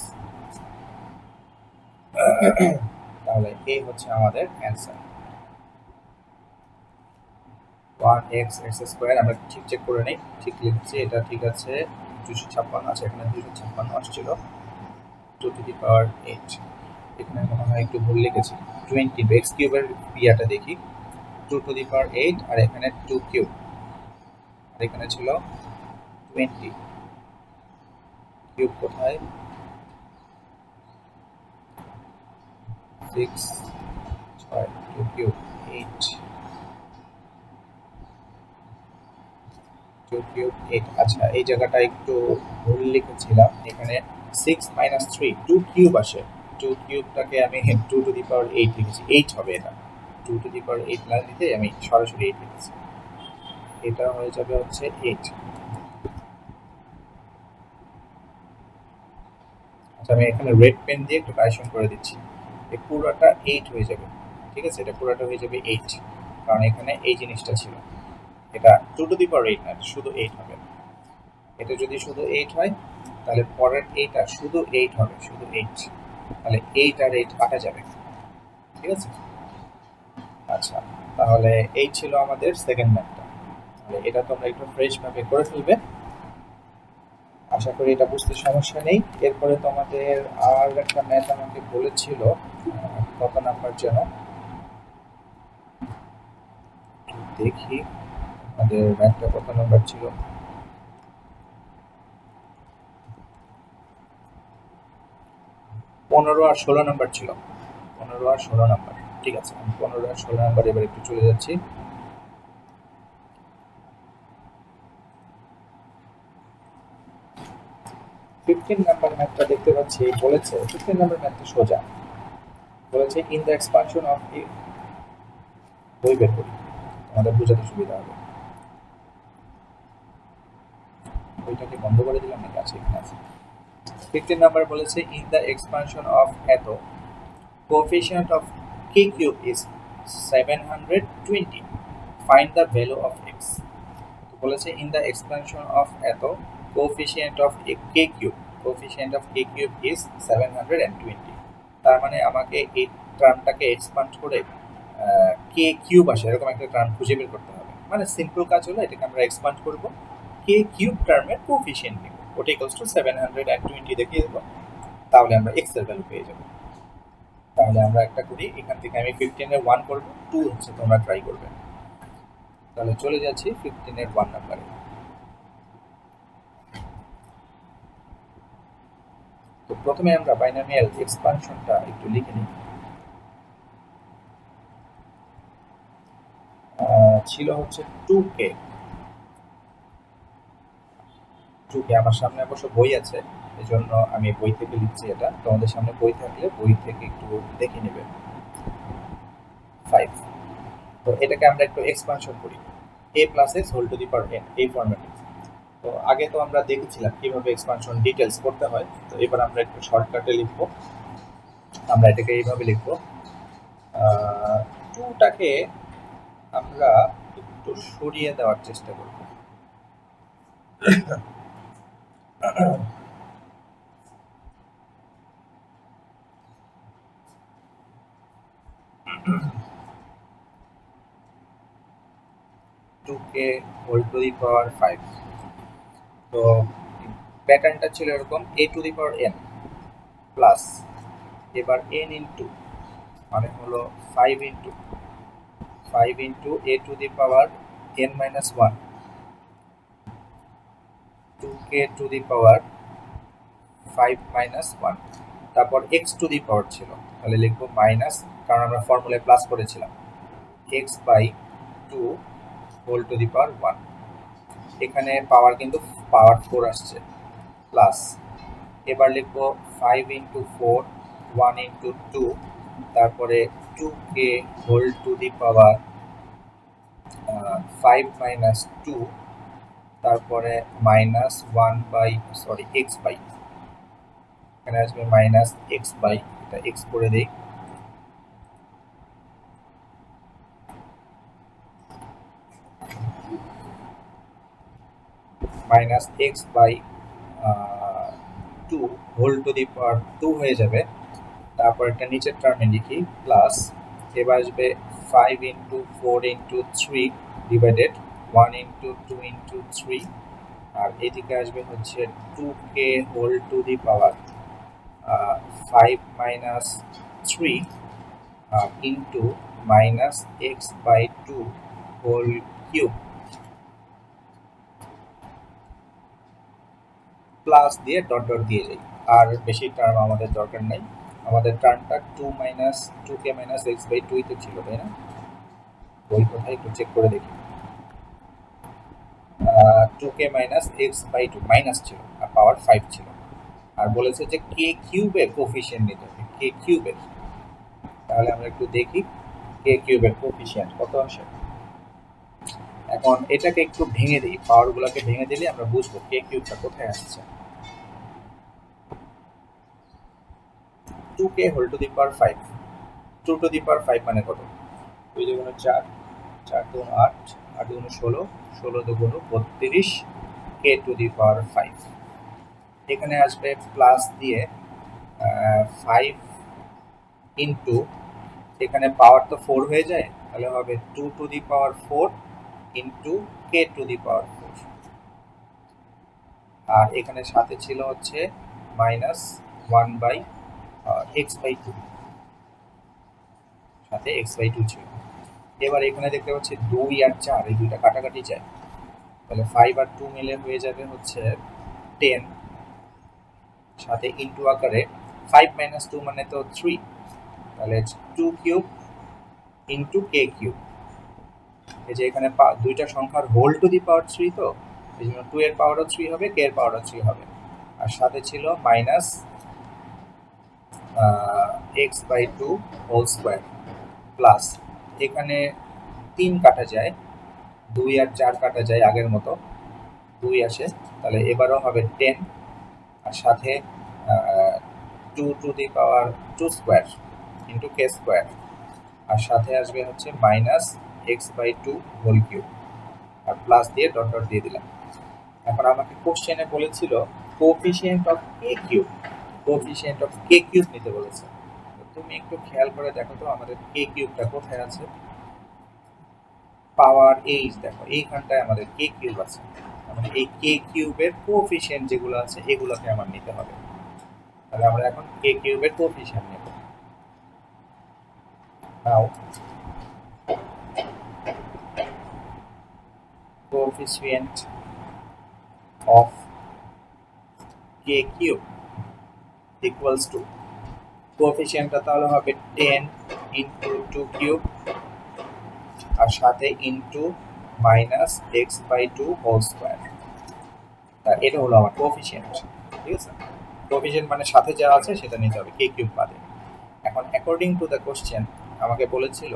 Speaker 1: তাহলে এই হচ্ছে আমাদের অ্যান্সার 1x² আমরা ঠিক চেক করে নেই, ঠিক লিখছি, এটা ঠিক আছে 256 আছে, এখানে 256 আসছিল 2⁸, এখানে মনে হয় একটু ভুল লিখেছি 20, x³ ইয়াটা দেখি 2⁸, আর এখানে 2³ আর এখানে ছিল 20, কিউব কোথায়, 6 6 2³ 8, 2³ 8, আচ্ছা এই জায়গাটা একটু ভুল লিখেছিলাম, এখানে 6 - 3 2³ আসে, 2³ আমি 2⁸ লিখেছি, 8 হবে এটা, 2⁸ না লিখে আমি সরাসরি 8 লিখেছি, এটা হয়ে যাবে হচ্ছে 8। আচ্ছা আমি এখানে রেড পেন দিয়ে একটু কারেকশন করে দিচ্ছি, এই পুরোটা 8 হয়ে যাবে, ঠিক আছে, এটা পুরোটা হয়ে যাবে 8, কারণ এখানে এই জিনিসটা ছিল, এটা 2⁸ না, শুধু 8 হবে, এটা যদি শুধু 8 হয় তাহলে পরের এইটা শুধু 8 হবে, শুধু 8, তাহলে 8 আর 8 কাটা যাবে, ঠিক আছে। আচ্ছা তাহলে এই ছিল আমাদের সেকেন্ড ম্যাথটা, তাহলে এটা তোমরা একটু ফ্রেশ ভাবে করে ফেলবে, আশা করি এটা বুঝতে সমস্যা নেই। এরপরে তোমাদের আর একটা ম্যাথ আমাকে বলেছিল, কত নাম্বার যেন দেখি, আমাদের ম্যাথটা কত নাম্বার ছিল, 15 আর 16 নাম্বার ছিল, 15 আর 16 নাম্বার, ঠিক আছে, আমি 15 আর 16 নাম্বার এবার একটু চলে যাচ্ছি। 15 নাম্বার ম্যাথটা দেখতে পাচ্ছি বলেছে, 15 নাম্বার ম্যাথটা সোজা বলেছে, ইন দ্য এক্সপানশন অফ এ, বই বের করি আমাদের বোঝাতে সুবিধা হবে, বইটাকে বন্ধ করে দিলাম নাকি, আছে এখানে আছে। 15 নাম্বার বলেছে, ইন দ্য এক্সপানশন অফ এত, coefficient of k cube is 720, find the value of x, তো বলেছে ইন দ্য এক্সপানশন অফ এত, coefficient of k cube is 720, তার মানে আমাকে এই টার্মটাকে এক্সপান্ড করে কে কিউব আসে এরকম একটা টার্ম খুঁজে বের করতে হবে, মানে সিম্পল কাজ হলো এটাকে আমরা এক্সপান্ড করব, কে কিউব টার্মের কোএফিসিয়েন্ট নিব, ওটা ইকুয়ালস টু 720 দেখিয়ে দেবো, তাহলে আমরা এক্স এর ভ্যালু পেয়ে যাব। তাহলে আমরা একটা করি, এখান থেকে আমি 15 এর 1 করব, 2 হচ্ছে তোমরা ট্রাই করবে, তাহলে চলে যাচ্ছি 15 এর 1 নাম্বারে। তো প্রথমে আমরা বাইনোমিয়াল এক্সপানশনটা একটু লিখে নিই, ছিল হচ্ছে 2k, আমার সামনে অবশ্য বই আছে, এই জন্য আমি বই থেকে লিখছি, এটা তোমাদের সামনে বই থাকলে বই থেকে একটু দেখে নেবে। 5, তো এটাকে আমরা একটু এক্সপানশন করি, a plus x whole to the power n, এই ফরম্যাটে। তো আগে তো আমরা দেখেছিলাম কিভাবে এক্সপানশন ডিটেলস করতে হয়, তো এবার আমরা একটু শর্টকাটে লিখবো, আমরা এটাকে এইভাবে লিখবো, টুটাকে আমরা একটু সরিয়ে দেওয়ার চেষ্টা করব। Two K whole to the power 5। তো প্যাটার্নটা ছিল এরকম, A to the power N plus, এবার এন ইন্টু মানে হলো 5 into A to the power N minus 1, 2k to the power 5 minus 1, তারপর এক্স টু দি পাওয়ার ছিল, তাহলে লিখবো মাইনাস, কারণ আমরা ফর্মুলায় প্লাস করেছিলাম, X by 2 whole to the power 1। এখানে পাওয়ার কিন্তু পাওয়ার 4 আসছে, প্লাস এবার লিখবো 5 ইন্টু 4, 1 ইন্টু 2, তারপরে 2k whole to the power 5 minus 2, তারপরে মাইনাস 1 বাই এক্স বাই, এখানে আসবে মাইনাস এক্স বাই, এটা এক্স করে দিই, minus x by 2 whole to the power 2 হয়ে যাবে, তারপর একটা নিচের টার্মে লিখি প্লাস, এবার আসবে 5 into 4 into 3 divided 1 into 2 into 3, আর এদিকে আসবে হচ্ছে 2k whole to the power 5 minus 3 into minus x by 2 whole cube, plus দিয়ে ডট ডট দিয়ে যাই। আর বেশি টার্ম আমাদের দরকার নাই, আমাদের টার্মটা 2k মাইনাস এক্স বাই 2 তো ছিল, তাই না? বই কোথায় একটু চেক করে দেখি। 2k minus x by 2 minus ছিল, আর পাওয়ার 5 ছিল, আর বলেছে যে কে কিউবের কোফিশিয়েন্ট নিতে হবে, কে কিউবের। তাহলে আমরা একটু দেখি কে কিউবের কোফিশিয়েন্ট কত আসে। এখন এটাকে একটু ভেঙে দিই, পাওয়ারগুলোকে ভেঙে দিলে আমরা বুঝবো কে কিউবটা কোথায় আসছে। 2k whole to the power 5, 2 to the power 5 মানে কত? 2 দুগুণ 4, 4 দুগুণ 8, 8 দুগুণ 16, 16 দুগুণ 32, k টু দি পাওয়ার 5। এখানে আসবে প্লাস দিয়ে 5 ইন্টু, এখানে পাওয়ার তো 4 হয়ে যায়, তাহলে হবে 2 to the power 4 into k to the power 4, আর এখানে সাথে ছিল হচ্ছে মাইনাস 1 বাই এক্স বাই 2, সাথে এক্স বাই 2 ছিল। এবার এখানে দেখতে পাচ্ছি 2 আর 4 এই দুইটা কাটাকাটি যায়, তাহলে 5 আর 2 মিলে হয়ে যাবে হচ্ছে 10, সাথে ইন্টু আকারে 5 মাইনাস 2 মানে তো 3, তাহলে 2 কিউব ইন্টু কে কিউব। এই যে এখানে দুইটা সংখ্যার হোল টু দি পাওয়ার 3, তো এই জন্য 2 এর পাওয়ারও 3 হবে, কে এর পাওয়ারও 3 হবে, আর সাথে ছিল minus x by 2 whole square, plus এখানে 3 কাটা যায়, 2 আর 4 কাটা যায় আগের মতো, 2 আসে, তাহলে এবারও হবে 10, আর সাথে 2 to the power 2 square into K square, আর সাথে আসবে হচ্ছে minus x by 2 whole cube, আর প্লাস দিয়ে ডট ডট দিয়ে দিলাম। এখন আমাকে কোশ্চেনে বলেছিল coefficient of K cube, coefficient of K cube নিতে বলেছে। তুমি একটু খেয়াল করে দেখো তো আমাদের কে কিউবটা কোথায় আছে। পাওয়ার 8, দেখো এইখানটায় আমাদের কে কিউব আছে, মানে এই কে কিউবের কোএফিসিয়েন্ট যেগুলো আছে এগুলোকে আমার নিতে হবে। তাহলে আমরা এখন কে কিউবের কোএফিসিয়েন্ট নেব। Now coefficient of K cube equals to, কোএফিসিয়েন্টটা তাহলে হবে 10 ইন্টু 2 কিউব, আর সাথে into minus x by 2 whole square. এটা হলো আমার কোএফিসিয়েন্ট, ঠিক আছে? কোএফিসিয়েন্ট মানে সাথে যা আছে সেটা নিতে হবে কে কিউব বাদে। এখন অ্যাকর্ডিং টু দ্য কোশ্চেন আমাকে বলেছিল,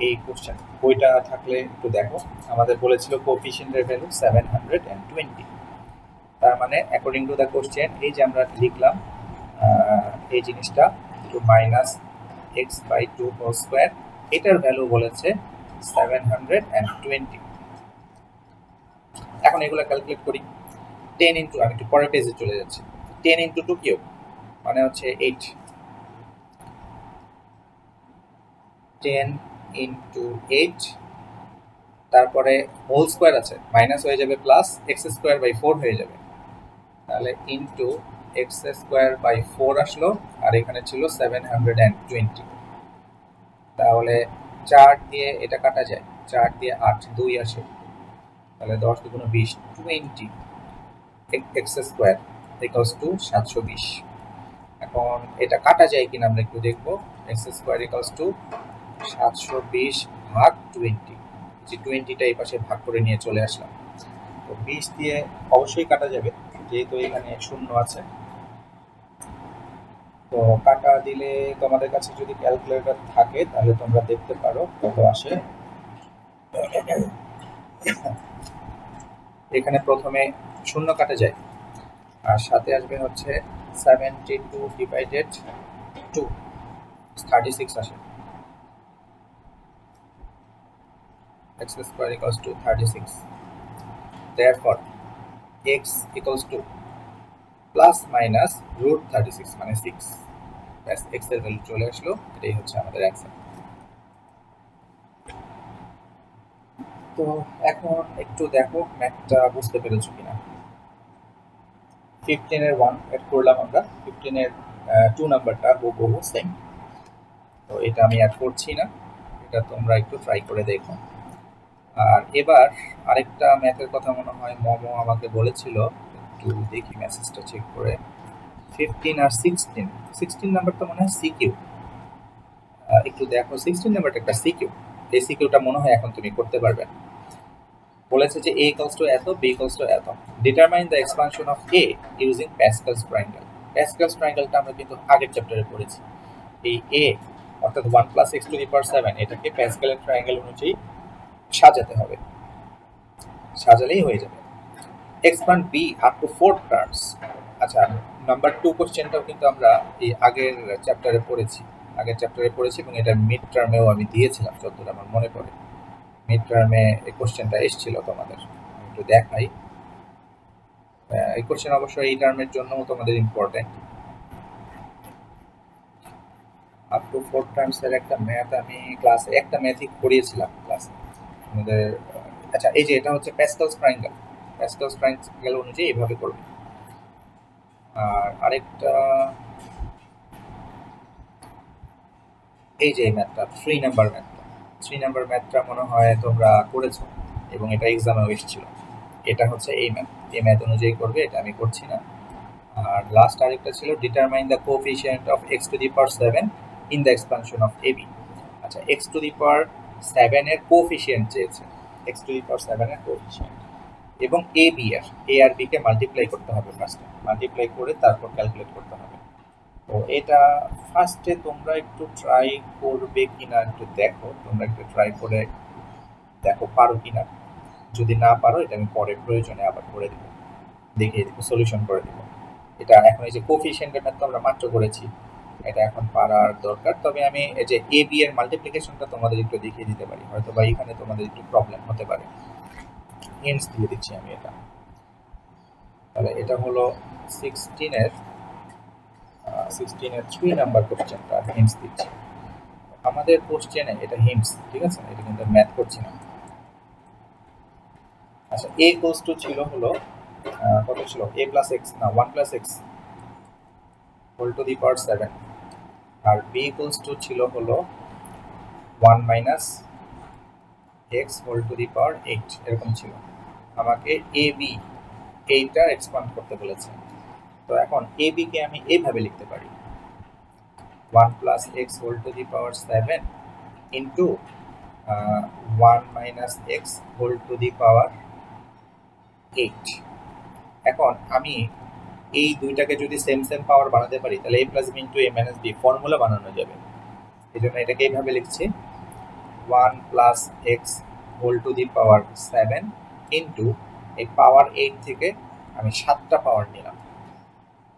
Speaker 1: এই কোশ্চেন বইটা থাকলে একটু দেখো, আমাদের বলেছিল কোএফিসিয়েন্টের ভ্যালু 720, তার মানে অ্যাকর্ডিং টু দ্য কোশ্চেন এই যে আমরা লিখলাম এই জিনিসটা একটু মাইনাস x/2 হোল স্কয়ার, এটার ভ্যালু বলেছে 720। এখন এগুলো ক্যালকুলেট করি। 10 ইন্টু, আমি একটু পরের পেজে চলে যাচ্ছি। 10 ইন্টু 2 কিউব মানে হচ্ছে 8। 10 ইন্টু 8, তারপরে হোল স্কোয়ার আছে, মাইনাস হয়ে যাবে প্লাস এক্স স্কোয়ার বাই 4 হয়ে যাবে, তাহলে ইন্টু এক্স স্কোয়ার বাই 4 আসলো, আর এখানে ছিল 720। তাহলে 4 দিয়ে এটা কাটা যায়, 4 দিয়ে 8, 2 আসে, তাহলে 10 দুগুণ 20, 20 এক্স স্কোয়ার ইকুয়ালস টু 720। এখন এটা কাটা যায় কিনা আমরা একটু দেখবো। এক্স স্কোয়ার ইকুয়ালস টু 720 ভাগ 20, যে 20টা এই পাশে ভাগ করে নিয়ে চলে আসলাম। তো 20 দিয়ে অবশ্যই কাটা যাবে, যেহেতু এখানে শূন্য আছে। তো কাটা দিলে তোমাদের কাছে যদি ক্যালকুলেটর থাকে তাহলে তোমরা দেখতে পারো কত আসে। এখানে প্রথমে শূন্য কাটা যায়, আর সাথে আসবে হচ্ছে 72 ডিভাইডেড 2, 36 আসে। x square equals to 36. Therefore x equals to plus minus root 36 মানে 6। ব্যাস, x এর ভ্যালু চলে আসলো, এটাই হচ্ছে আমাদের অ্যান্সার। তো এখন একটু দেখো ম্যাথটা বুঝতে পেরেছো কিনা। 15 এর 1 এড করলাম আমরা, 15 এর 2 নাম্বারটা হুবহু সেম। তো এটা আমি অ্যাড করছি না, এটা তোমরা একটু ট্রাই করে দেখো। আর এবার আরেকটা ম্যাথের কথা মনে হয় মোমো আমাকে বলেছিল, একটু দেখি মেসেজটা চেক করে। 15 আর 16 নাম্বারটা মনে হয় সিকিউ। একটু দেখো 16 নাম্বারটা একটা সিকিউ, এই সিকিউটা মনে হয় এখন তুমি করতে পারবে। বলেছে যে a equals to এত, b equals to এত, determine the expansion of a using Pascal's triangle. Pascal's ট্রায়াঙ্গেলটা আমরা কিন্তু আগের চ্যাপ্টারে পড়েছি। এই a অর্থাৎ 1 + x⁴, এটাকে প্যাসকেলের ট্রায়াঙ্গেল অনুযায়ী সাজাতে হবে, সাজালেই হয়ে যাবে। Expand b up to 4 terms. আচ্ছা, নাম্বার 2 কোশ্চেনটাও কিন্তু আমরা এই আগের চ্যাপ্টারে পড়েছি, এবং এটা মিড টার্মেও আমি দিয়েছিলাম যতদূর আমার মনে পড়ে। মিড টার্মে এই কোশ্চেনটা এসেছিল তোমাদের, আমি একটু দেখাই। এই কোশ্চেন অবশ্যই এই টার্মের জন্য তোমাদের ইম্পর্টেন্ট। আপ টু 4 টার্মস এর একটা ম্যাথ আমি ক্লাসে, একটা ম্যাথই করিয়েছিলাম ক্লাসে আমাদের। আচ্ছা, এই যে এটা হচ্ছে প্যাসকেলস ট্রায়াঙ্গেল অনুযায়ী এইভাবে করবে। আর আরেকটা এই যে ম্যাথটা 3 নাম্বার ম্যাথটা মনে হয় তোমরা করেছো এবং এটা এক্সামেও এসেছিল। এটা হচ্ছে এই ম্যাথ অনুযায়ী করবে, এটা আমি করছি না। আর লাস্ট আরেকটা ছিল determine the coefficient of x⁴ in the expansion of ab। আচ্ছা, x⁴ এর কোএফিশিয়েন্ট চেয়েছে, x⁴ এর কোএফিশিয়েন্ট এবং a আর b কে মাল্টিপ্লাই করতে হবে, ফার্স্টে মাল্টিপ্লাই করে তারপর ক্যালকুলেট করতে হবে। তো এটা ফার্স্টে তোমরা একটু ট্রাই করবে কিনা একটু দেখো, তোমরা একটু ট্রাই করে দেখো পারো কিনা। যদি না পারো এটা আমি পরে প্রয়োজনে আবার করে দেবো, দেখিয়ে দেবো, সলিউশন করে দেবো। এটা এখন এই যে কোএফিশিয়েন্টের ম্যাথ আমরা মাত্র করেছি, এটা এখন পারার দরকার। তবে আমি এই যে এ বি এর মাল্টিপ্লিকেশনটা তোমাদের একটু দেখিয়ে দিতে পারি, হয়তো বা এখানে তোমাদের একটু প্রবলেম হতে পারে। হিন্টস দিয়ে দিচ্ছি আমি এটা। তাহলে এটা হলো 16 এর 3 নাম্বার কোশ্চেনটা হিন্টস দিচ্ছি। আমাদের কোশ্চেনে এটা হিন্টস, ঠিক আছে, এটা কিন্তু ম্যাথ করছি না। আচ্ছা, a ইকুয়ালস টু ছিল হলো কত ছিল, a প্লাস x না 1 plus x whole to the power 7, আর b ইকুয়ালস টু ছিল হলো 1 minus x whole to the power 8, এরকম ছিল। আমাকে a b এইটা এক্সপান্ড করতে বলেছে। তো এখন a b কে আমি এইভাবে লিখতে পারি, 1 plus x whole to the power 7 into 1 minus x whole to the power 8। এখন আমি এই দুইটাকে যদি সেম পাওয়ার বানাতে পারি তাহলে a plus b into a minus b formula বানানো যাবে। এই জন্য এটাকে এইভাবে লিখছি, 1 plus x whole to the power 7 into এই পাওয়ার 8 থেকে আমি 7টা পাওয়ার নিলাম,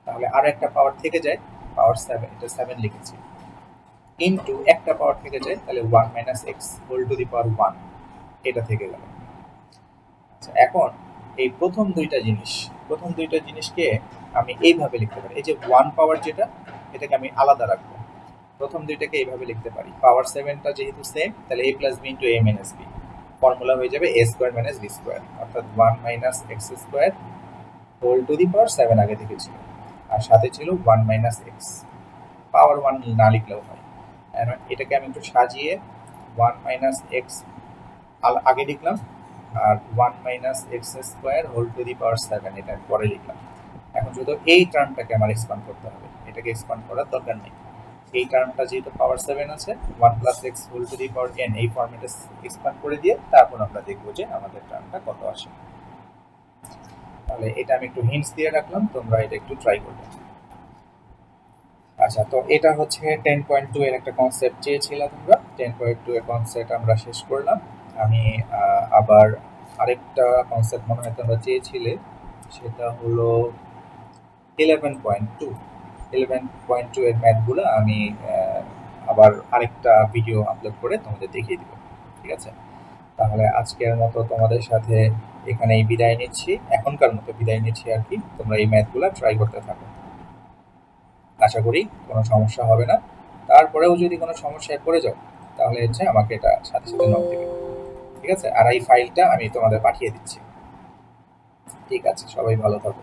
Speaker 1: তাহলে আর একটা পাওয়ার থেকে যায় পাওয়ার 7, এটা 7 লিখেছি। ইনটু একটা পাওয়ার থেকে যায়, তাহলে 1 minus X whole to the power 1 এটা থেকে গেল। আচ্ছা, এখন এই প্রথম দুইটা জিনিসকে আমি এইভাবে লিখতে পারি। এই যে 1 পাওয়ার যেটা, এটাকে আমি আলাদা রাখবো। প্রথম দুইটাকে এইভাবে লিখতে পারি, পাওয়ার 7টা যেহেতু সেম, তাহলে a plus B into a minus B, formula হয়ে যাবে a square minus B square, অর্থাৎ 1 minus X square whole to the power 7 আগে থেকে ছিল, আর সাথে ছিল 1 মাইনাস এক্স, পাওয়ার 1 না লিখলেও হয়। এটাকে আমি একটু সাজিয়ে 1 মাইনাস এক্স আগে লিখলাম, আর 1 minus X square whole to the power 7 এটা পরে লিখলাম। এখন শুধু এই টার্মটাকে আমার এক্সপান্ড করতে হবে, এটাকে এক্সপান্ড করার দরকার নেই। এই টার্মটা যেহেতু পাওয়ার 7 আছে, 1 plus x whole to the power 10 এই ফর্মেটে এক্সপান্ড করে দিয়ে তারপর আমরা দেখবো যে আমাদের টার্মটা কত আসে। তাহলে এটা আমি একটু হিন্টস দিয়ে রাখলাম, তোমরা এটা একটু ট্রাই করবে। আচ্ছা, তো এটা হচ্ছে 10.2 এর একটা কনসেপ্ট চেয়েছিলাম তোমরা। 10.2 এর কনসেপ্ট আমরা শেষ করলাম। আমি আবার আরেকটা কনসেপ্ট মনে হয় তোমরা চেয়েছিলে, সেটা হলো 11.2 এর ম্যাথগুলো আমি আবার আরেকটা ভিডিও আপলোড করে তোমাদের দেখিয়ে দিব। ঠিক আছে, তাহলে আজকের মতো তোমাদের সাথে এখানেই বিদায় নিচ্ছি, এখনকার মতো বিদায় নিচ্ছি আর কি। তোমরা এই ম্যাথগুলো ট্রাই করতে থাকো, আশা করি কোনো সমস্যা হবে না। তারপরেও যদি কোনো সমস্যায় পড়ে যাও, তাহলে হচ্ছে আমাকে এটা সাথে সাথে নক দেবে। ঠিক আছে, আর এই ফাইলটা আমি তোমাদের পাঠিয়ে দিচ্ছি। ঠিক আছে, সবাই ভালো থাকো।